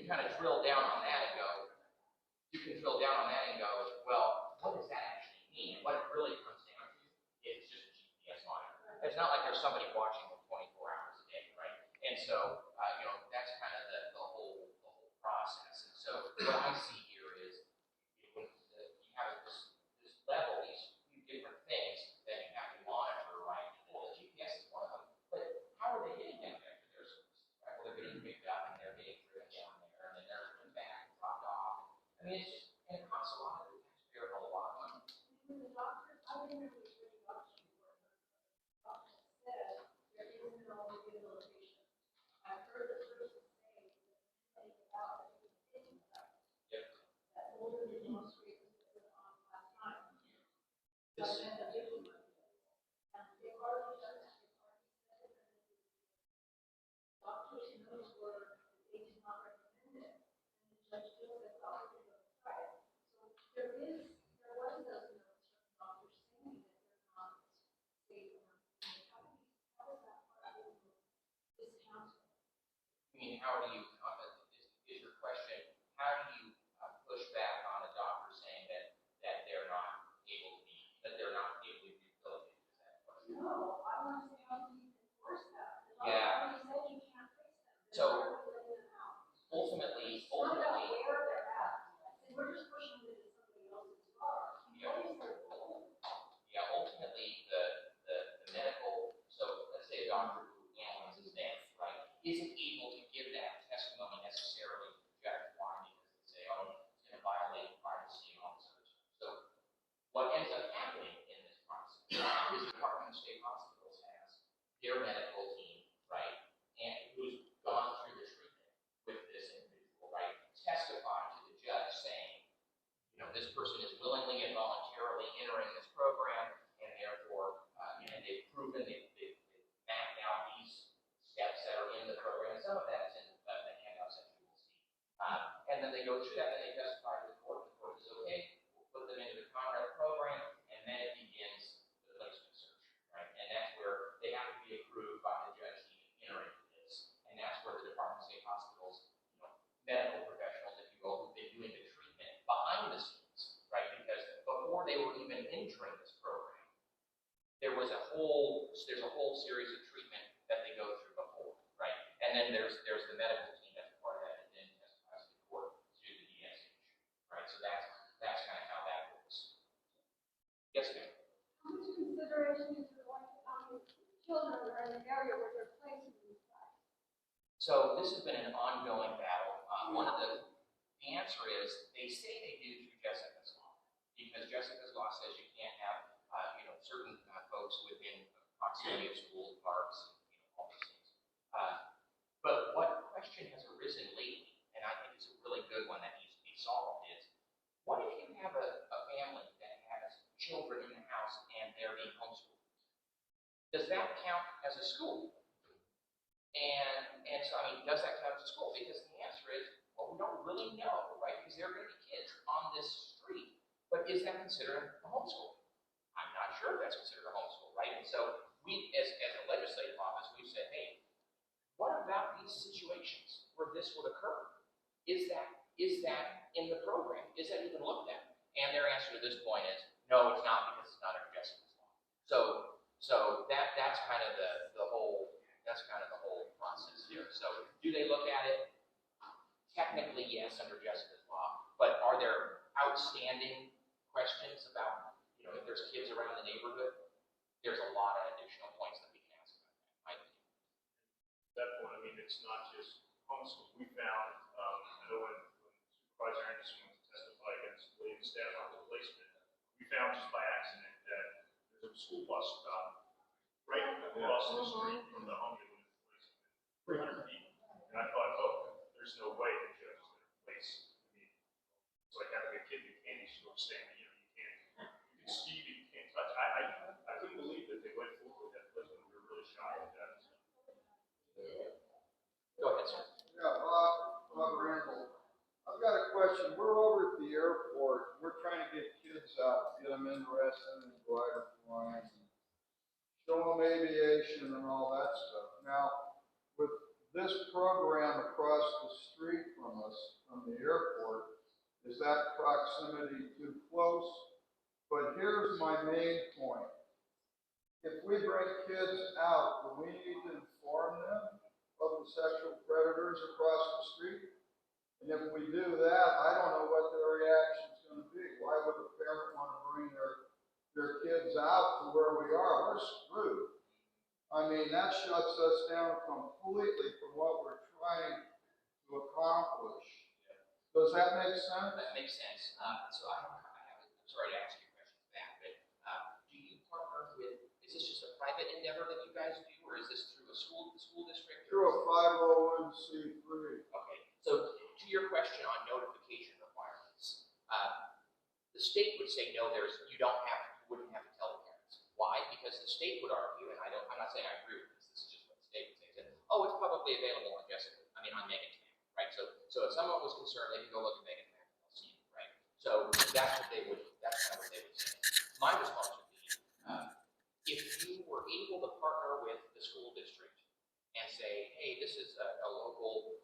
kind of drill down on that and go, well, what does that actually mean? What it really comes down to is just a GPS monitor. It's not like there's somebody watching them 24 hours a day, right? And so, that's kind of the whole process. And so, what I see here is you have this level, these few different things that you have to monitor, right? Well, the GPS is one of them, but how are they getting down there to their source? Right? Well, they're getting picked up and they're getting driven down there, and then they're driven back and dropped off. I mean, it's just, and it costs a lot of the taxpayer a lot of money. The doctors, I remember the doctors before said there is no rehabilitation. I've heard the person say that about Yep. that older demonstrators that were on last time. This, And they've already done that. They've already said it. Doctors in those were, they did not recommend it. And the judge still said, oh, we're going to try it. So there was those notes from doctors saying that they're not safe. How is that part of this counsel? I mean, how do you, is your question, how do you push back on a doctor saying that they're not able to be, that they're not able to be rehabilitated? Is that the question? No, I want to say how do you enforce that? The Yeah. doctor already said you can't trace them. So, ultimately, ultimately, where they're at. And we're just pushing it into somebody else's car. Yeah. What is their goal? yeah, ultimately, the medical, so let's say a doctor who analyzes them, right, isn't able to give that testimony necessarily to the judge. Why? Because they say, oh, it's going to violate privacy and all this other stuff. So, what ends up happening in this process is the Department of State Hospitals has their medical team, right, and who's gone through the treatment with this individual, right, testify to the judge saying, this person is willingly and voluntarily entering this program, and therefore, they've proven they've mapped out these steps that are in the program. And some of that is in the handouts that you will see. And then they go through that, and they testify to the court. The court says, okay, we'll put them into the Conrad program, and then it begins the placement search, right? And that's where they have to be approved by the judge to even enter into this. And that's where the Department of State Hospitals, medical professionals, if you will, who've been doing the treatment behind the scenes, right? Because before they were even entering this program, there's a whole series of treatment that they go through before, right? And then there's the medical team that's part of that, and then testifies to the court to the DSH, right? So that's kind of how that works. Yes, ma'am. How much consideration is there going to how many children are in the area where they're placing these guys? So this has been an ongoing battle. One of the answer is they say they do through Jessica's law, because Jessica's law says you can't have certain folks within proximity of schools, parks, all these things. But what question has arisen lately, and I think it's a really good one that needs to be solved, is what if you have a family that has children in the house and they're being homeschooled? Does that count as a school? And so, I mean, does that count as a school? Because the answer is, well, we don't really know, right? Because there are going to be kids on this street. But is that considered a homeschool? I'm not sure if that's considered a homeschool, right? And so we, as a legislative office, we've said, hey, what about these situations where this would occur? Is that in the program? Is that even looked at? And their answer to this point is, no, it's not, because it's not under Jessica's law. So that's kind of the whole process here. So do they look at it? Technically, yes, under Jessica's law. But are there outstanding questions about, if there's kids around the neighborhood? There's a lot of additional points that we can ask about that, I think. At that point, I mean, it's not just homeschool. We found, I know when Supervisor Anderson went to testify against William staff on the placement, we found just by accident that there's a school bus stop right across the street from the home that was placed 300 feet. And I thought, oh, there's no way the judge is going to place. I mean, it's like having a kid in a candy store standing, you can see, but you can't touch. I couldn't believe that they went forward with that placement. We were really shocked at that. Go ahead, sir. Yeah, Bob Randall. I've got a question. We're over at the airport. We're trying to get kids out, get them interested in glider flying, and show them aviation and all that stuff. Now, with this program across the street from us, from the airport, is that proximity too close? But here's my main point. If we bring kids out, do we need to inform them of the sexual predators across the street? And if we do that, I don't know what their reaction's going to be. Why would a parent want to bring their kids out to where we are? We're screwed. I mean, that shuts us down completely from what we're trying to accomplish. Does that make sense? That makes sense. So I'm sorry to ask you questions back, but do you partner with, is this just a private endeavor that you guys do, or is this through a school district? Through a 501c3. Okay, so to your question on notification requirements, the state would say no, you wouldn't have to tell the parents. Why? Because the state would argue, and I'm not saying I agree with this, this is just what the state would say, oh, it's publicly available on on Megan's Mac, right? So if someone was concerned, they could go look at Megan's Mac and they'll see it, right? So that's kind of what they would say. My response would be, if you were able to partner with the school district and say, hey, this is a local,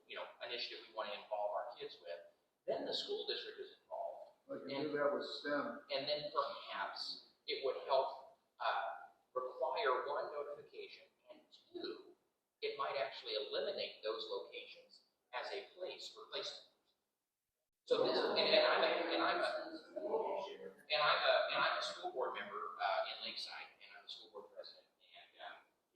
initiative we want to involve our kids with, then the school district is involved. Like you do that with STEM. And then perhaps it would help require one notification, and two, it might actually eliminate those locations as a place for placement. So this, and I'm a school board member in Lakeside, and I'm a school board president,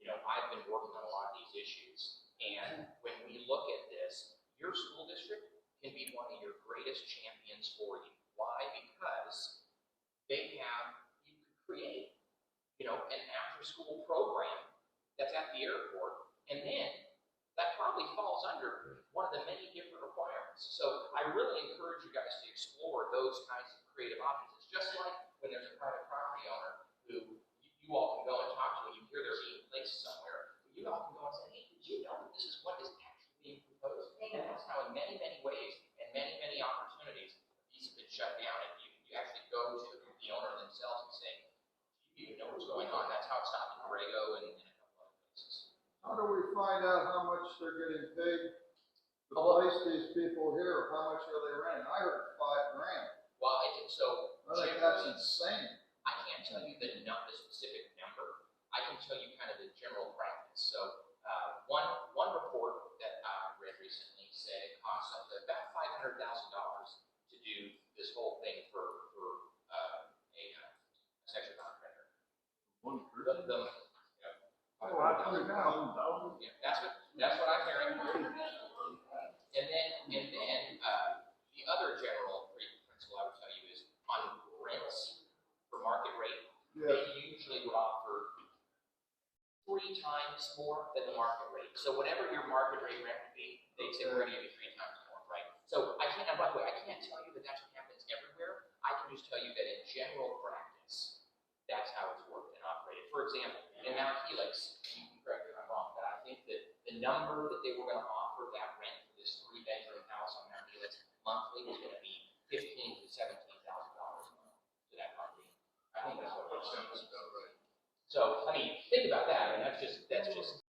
and I've been working on a lot of these issues. And when we look at this, your school district can be one of your greatest champions for you. Why? Because you could create, an after-school program that's at the airport, and then that probably falls under one of the many different requirements. So I really encourage you guys to explore those kinds of creative options. It's just like when there's a private property owner who you all can go and talk to, and you hear they're being placed somewhere, you all can go and say, hey, did you know that this is what is actually being proposed? And that's how in many, many ways and many, many opportunities, these have been shut down, and you actually go to the owner themselves and say, you know what's going on. That's how it stopped in Borrego and a couple other places. How do we find out how much they're getting paid to place these people here? How much are they renting? I heard $5,000. Well, I think that's insane. I can't tell you the specific number. I can tell you kind of the general practice. So one report that I read recently said it costs up to about $500,000 to do this whole thing for a sexual violent predator. One person? Yeah, that's what I'm hearing. And then the other general principle I would tell you is on rents for market rate, Yeah. they usually would offer 3 times more than the market rate. So whatever your market rate rent would be, they'd say we're going to give you 3 times more, right? So by the way, I can't tell you that that's what happens everywhere. I can just tell you that in general practice, that's how it's worked and operated. For example, in Mount Helix, and you can correct me if I'm wrong, but I think that the number that they were going to offer that rent for this 3-bedroom house on Mount Helix monthly was going to be $15,000 to $17,000 a month to that property. I think that's what it was. So, I mean, think about that. I mean, that's just